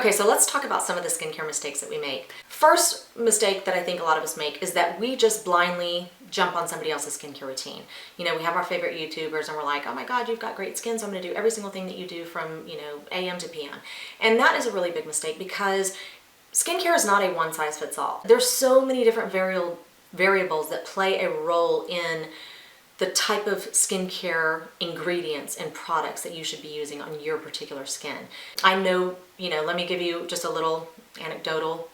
Okay, so let's talk about some of the skincare mistakes that we make. First mistake that I think a lot of us make is that we just blindly jump on somebody else's skincare routine. You know, we have our favorite YouTubers and we're like, oh my God, you've got great skin, so I'm gonna do every single thing that you do from, AM to PM. And that is a really big mistake because skincare is not a one size fits all. There's so many different variables that play a role in the type of skincare ingredients and products that you should be using on your particular skin. I know, let me give you just a little anecdotal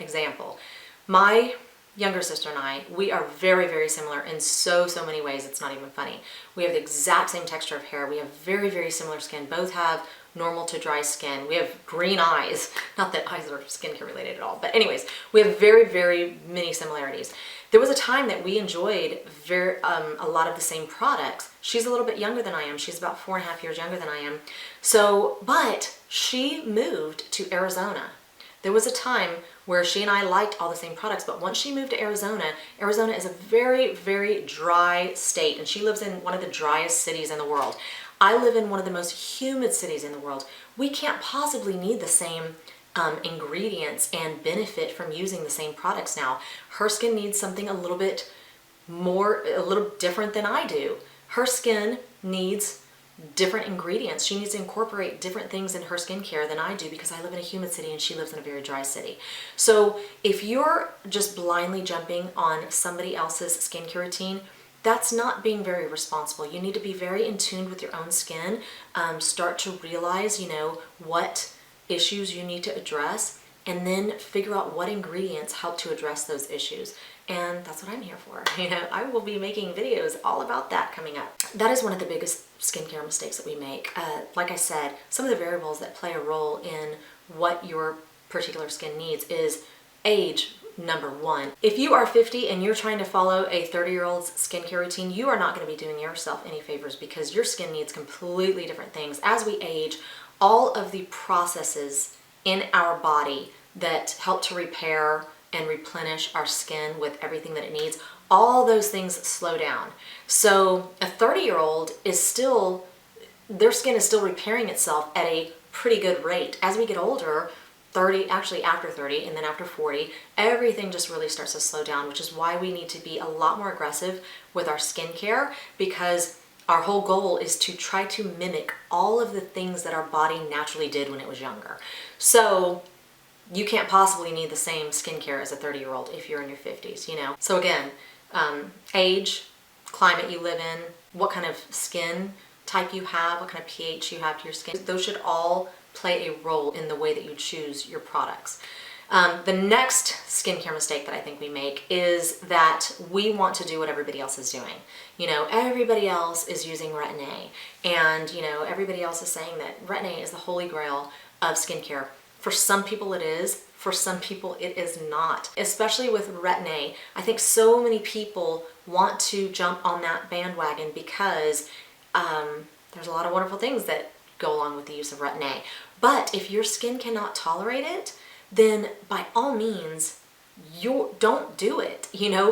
example. My younger sister and I, we are very, very similar in so many ways, it's not even funny. We have the exact same texture of hair. We have very, very similar skin. Both have normal to dry skin. We have green eyes. Not that eyes are skincare related at all, but anyways, we have very, very many similarities. There was a time that we enjoyed a lot of the same products. She's a little bit younger than I am. She's about 4.5 years younger than I am. But she moved to Arizona. There was a time where she and I liked all the same products, but once she moved to Arizona, Arizona is a very, very dry state, and she lives in one of the driest cities in the world. I live in one of the most humid cities in the world. We can't possibly need the same ingredients and benefit from using the same products now. Her skin needs something a little different than I do. Her skin needs different ingredients. She needs to incorporate different things in her skincare than I do because I live in a humid city and she lives in a very dry city. So if you're just blindly jumping on somebody else's skincare routine, that's not being very responsible. You need to be very in tune with your own skin. Start to realize, what issues you need to address, and then figure out what ingredients help to address those issues. And that's what I'm here for. I will be making videos all about that coming up. That is one of the biggest skincare mistakes that we make. Like I said, some of the variables that play a role in what your particular skin needs is age, number one. If you are 50 and you're trying to follow a 30-year-old's skincare routine, you are not going to be doing yourself any favors because your skin needs completely different things. As we age, all of the processes in our body that help to repair and replenish our skin with everything that it needs, all those things slow down. So a 30-year-old their skin is still repairing itself at a pretty good rate. As we get older, 30, actually after 30 and then after 40, everything just really starts to slow down, which is why we need to be a lot more aggressive with our skincare, because our whole goal is to try to mimic all of the things that our body naturally did when it was younger. So you can't possibly need the same skincare as a 30-year-old if you're in your 50s, So again, age, climate you live in, what kind of skin type you have, what kind of pH you have to your skin, those should all play a role in the way that you choose your products. The next skincare mistake that I think we make is that we want to do what everybody else is doing. Everybody else is using Retin-A, and everybody else is saying that Retin-A is the holy grail of skincare. For some people it is, for some people it is not. Especially with Retin-A, I think so many people want to jump on that bandwagon because there's a lot of wonderful things that go along with the use of Retin-A. But if your skin cannot tolerate it, then by all means, don't do it.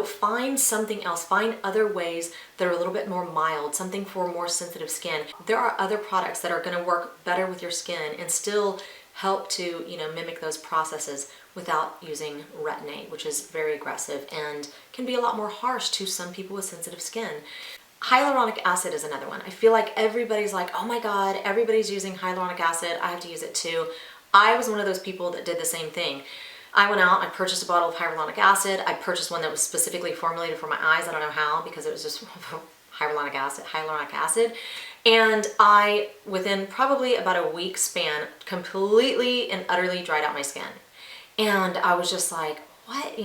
Find something else. Find other ways that are a little bit more mild, something for more sensitive skin. There are other products that are going to work better with your skin and still help to, mimic those processes without using Retin-A, which is very aggressive and can be a lot more harsh to some people with sensitive skin. Hyaluronic acid is another one. I feel like everybody's like, oh my God, everybody's using hyaluronic acid. I have to use it too. I was one of those people that did the same thing. I went out, I purchased a bottle of hyaluronic acid. I purchased one that was specifically formulated for my eyes. I don't know how, because it was just hyaluronic acid. And I, within probably about a week span, completely and utterly dried out my skin. And I was just like, what?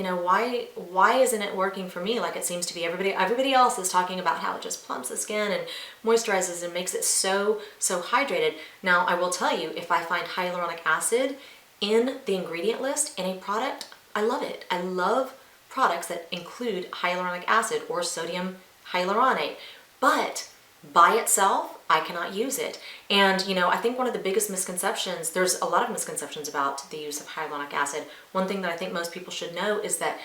Why isn't it working for me like it seems to be? Everybody else is talking about how it just plumps the skin and moisturizes and makes it so hydrated. Now, I will tell you, if I find hyaluronic acid in the ingredient list in a product, I love it. I love products that include hyaluronic acid or sodium hyaluronate. But by itself, I cannot use it. And I think one of the biggest misconceptions, there's a lot of misconceptions about the use of hyaluronic acid. One thing that I think most people should know is that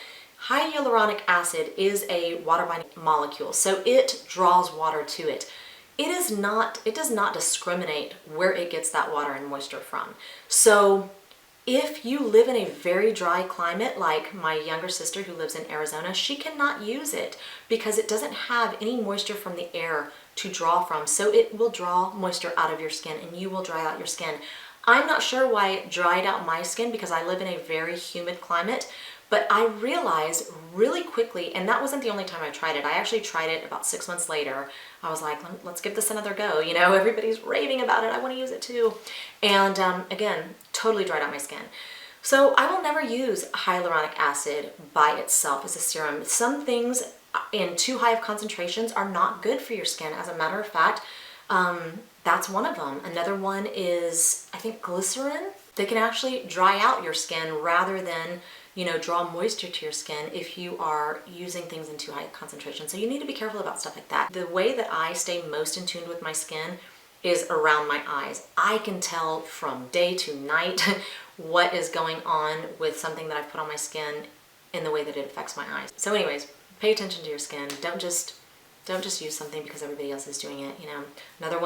hyaluronic acid is a water-binding molecule, so it draws water to it. It does not discriminate where it gets that water and moisture from. So If you live in a very dry climate, like my younger sister who lives in Arizona, she cannot use it because it doesn't have any moisture from the air to draw from. So it will draw moisture out of your skin and you will dry out your skin. I'm not sure why it dried out my skin because I live in a very humid climate, but I realized really quickly, and that wasn't the only time I tried it. I actually tried it about 6 months later. I was like, let's give this another go. You know, everybody's raving about it. I want to use it too. And again, totally dried out my skin. So I will never use hyaluronic acid by itself as a serum. Some things in too high of concentrations are not good for your skin. As a matter of fact, that's one of them. Another one is, I think, glycerin. They can actually dry out your skin rather than, you know, draw moisture to your skin if you are using things in too high concentration. So you need to be careful about stuff like that. The way that I stay most in tune with my skin is around my eyes. I can tell from day to night what is going on with something that I've put on my skin in the way that it affects my eyes. So anyways, pay attention to your skin. Don't just use something because everybody else is doing it, you know. Another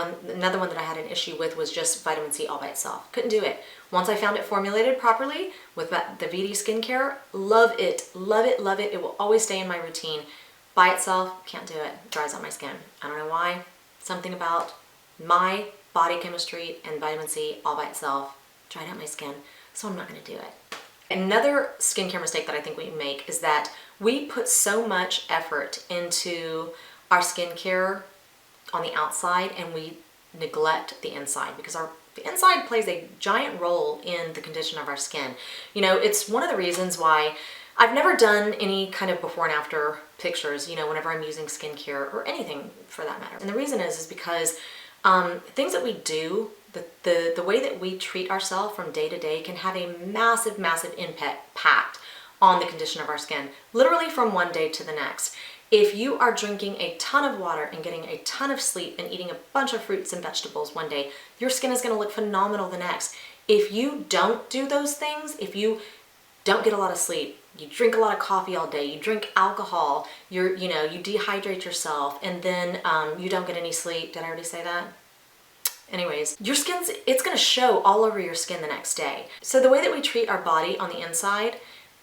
one that I had an issue with was just vitamin C all by itself. Couldn't do it. Once I found it formulated properly with the VD skincare, love it, love it, love it. It will always stay in my routine. By itself, can't do it. It dries out my skin. I don't know why. Something about my body chemistry and vitamin C all by itself dried out my skin, so I'm not gonna do it. Another skincare mistake that I think we make is that we put so much effort into our skincare on the outside and we neglect the inside because the inside plays a giant role in the condition of our skin. You know, it's one of the reasons why I've never done any kind of before and after pictures, you know, whenever I'm using skincare or anything for that matter. And the reason is because things that we do, the way that we treat ourselves from day to day can have a massive, massive impact on the condition of our skin, literally from one day to the next. If you are drinking a ton of water and getting a ton of sleep and eating a bunch of fruits and vegetables one day, your skin is going to look phenomenal the next. If you don't do those things, if you don't get a lot of sleep, you drink a lot of coffee all day, you drink alcohol, you dehydrate yourself, and then you don't get any sleep. Did I already say that? Anyways, your skin's, it's going to show all over your skin the next day. So the way that we treat our body on the inside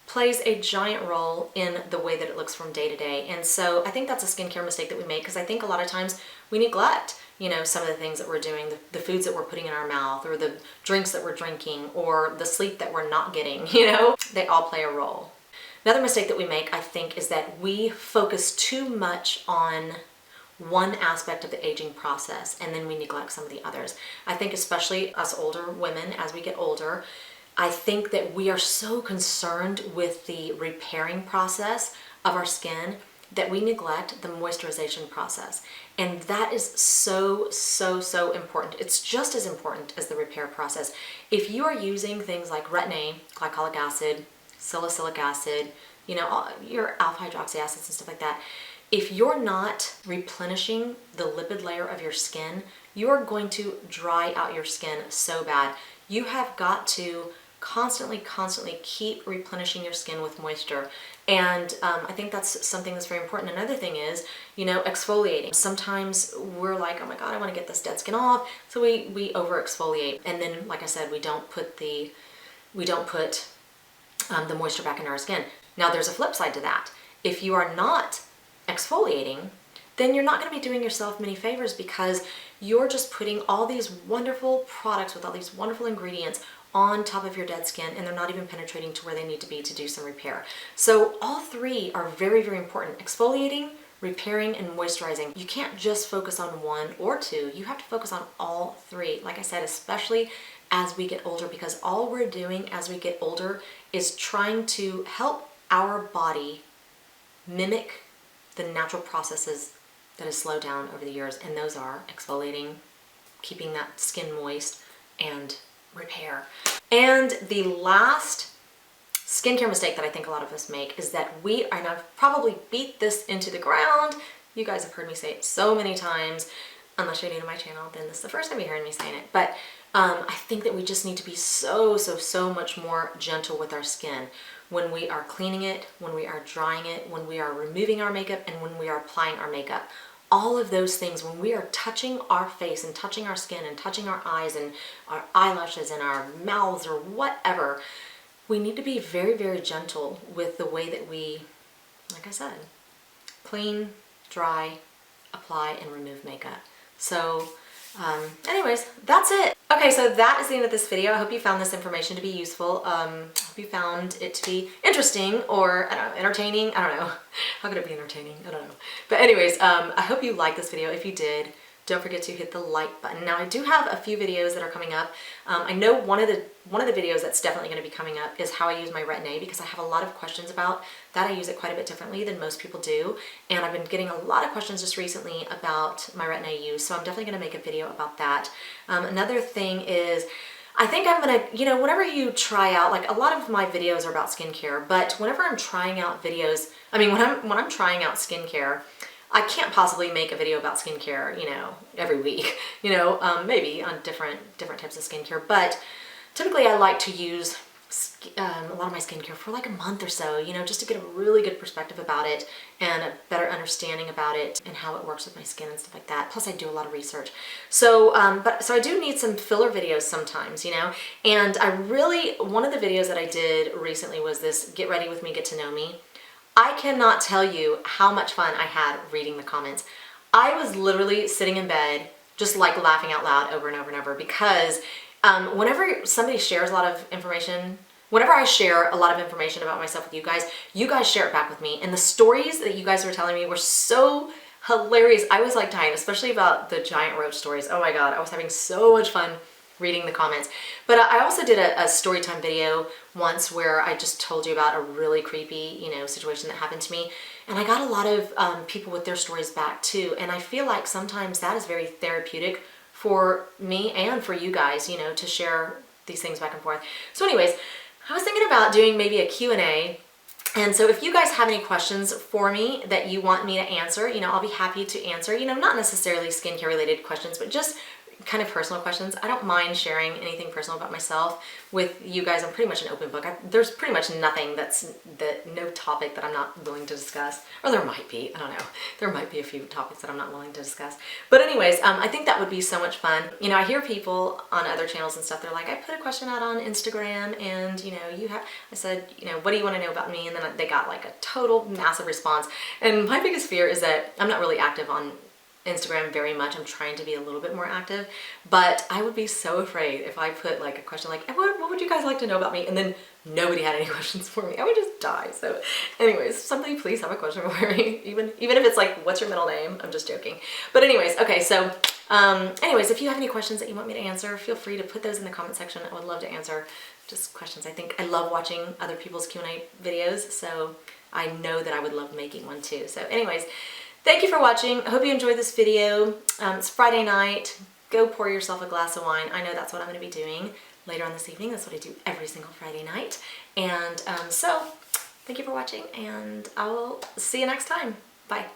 plays a giant role in the way that it looks from day to day. And so I think that's a skincare mistake that we make because I think a lot of times we neglect, you know, some of the things that we're doing, the foods that we're putting in our mouth or the drinks that we're drinking or the sleep that we're not getting, you know, they all play a role. Another mistake that we make, I think, is that we focus too much on one aspect of the aging process and then we neglect some of the others. I think especially us older women, as we get older, I think that we are so concerned with the repairing process of our skin that we neglect the moisturization process. And that is so, so, so important. It's just as important as the repair process. If you are using things like Retin-A, glycolic acid, salicylic acid, you know, your alpha hydroxy acids and stuff like that, if you're not replenishing the lipid layer of your skin, you are going to dry out your skin so bad. You have got to constantly keep replenishing your skin with moisture. And I think that's something that's very important. Another thing is, you know, exfoliating. Sometimes we're like, oh my God, I want to get this dead skin off. So we over exfoliate. And then, like I said, we don't put the moisture back into our skin. Now there's a flip side to that. If you are not exfoliating, then you're not going to be doing yourself many favors because you're just putting all these wonderful products with all these wonderful ingredients on top of your dead skin and they're not even penetrating to where they need to be to do some repair. So all three are very, very important. Exfoliating, repairing, and moisturizing. You can't just focus on one or two. You have to focus on all three. Like I said, especially as we get older, because all we're doing as we get older is trying to help our body mimic the natural processes that has slowed down over the years, and those are exfoliating, keeping that skin moist, and repair. And the last skincare mistake that I think a lot of us make is that and I've probably beat this into the ground, you guys have heard me say it so many times, unless you're new to my channel, then this is the first time you're hearing me saying it, but I think that we just need to be so much more gentle with our skin when we are cleaning it, when we are drying it, when we are removing our makeup, and when we are applying our makeup. all of those things, when we are touching our face and touching our skin and touching our eyes and our eyelashes and our mouths or whatever, we need to be very, very gentle with the way that we, like I said, clean, dry, apply, and remove makeup. So anyways, that's it. Okay, so that is the end of this video. I hope you found this information to be useful. I hope you found it to be interesting or, I don't know, entertaining. I don't know. How could it be entertaining? I don't know. But anyways, I hope you liked this video. If you did, don't forget to hit the like button. Now, I do have a few videos that are coming up. I know one of the videos that's definitely going to be coming up is how I use my Retin-A, because I have a lot of questions about that. I use it quite a bit differently than most people do, and I've been getting a lot of questions just recently about my Retin-A use, so I'm definitely going to make a video about that. Another thing is, I think I'm gonna, you know, whenever you try out, like a lot of my videos are about skincare, but whenever I'm trying out videos, I mean, when I'm trying out skincare, I can't possibly make a video about skincare, you know, every week, you know, maybe on different types of skincare, but typically I like to use a lot of my skincare for like a month or so, you know, just to get a really good perspective about it and a better understanding about it and how it works with my skin and stuff like that. Plus I do a lot of research. So, so I do need some filler videos sometimes, you know, and one of the videos that I did recently was this Get Ready With Me, Get to Know Me. I cannot tell you how much fun I had reading the comments. I was literally sitting in bed just like laughing out loud over and over and over, because whenever somebody shares a lot of information, whenever I share a lot of information about myself with you guys share it back with me. And the stories that you guys were telling me were so hilarious. I was like dying, especially about the giant roach stories. Oh my God, I was having so much fun reading the comments. But I also did a story time video once where I just told you about a really creepy, you know, situation that happened to me. And I got a lot of people with their stories back too. And I feel like sometimes that is very therapeutic for me and for you guys, you know, to share these things back and forth. So anyways, I was thinking about doing maybe a Q&A. And so if you guys have any questions for me that you want me to answer, you know, I'll be happy to answer, you know, not necessarily skincare related questions, but just kind of personal questions. I don't mind sharing anything personal about myself with you guys. I'm pretty much an open book. There's pretty much nothing no topic that I'm not willing to discuss. Or there might be, I don't know. There might be a few topics that I'm not willing to discuss. But anyways, I think that would be so much fun. You know, I hear people on other channels and stuff, they're like, I put a question out on Instagram and, you know, I said, you know, what do you want to know about me? And then they got like a total massive response. And my biggest fear is that I'm not really active on Instagram very much. I'm trying to be a little bit more active, but I would be so afraid if I put like a question like, what would you guys like to know about me? And then nobody had any questions for me. I would just die. So anyways, somebody please have a question for me. Even if it's like, what's your middle name? I'm just joking. But anyways, okay. So anyways, if you have any questions that you want me to answer, feel free to put those in the comment section. I would love to answer just questions. I love watching other people's Q&A videos. So I know that I would love making one too. So anyways, thank you for watching. I hope you enjoyed this video. It's Friday night. Go pour yourself a glass of wine. I know that's what I'm going to be doing later on this evening. That's what I do every single Friday night. And so, thank you for watching, and I will see you next time. Bye.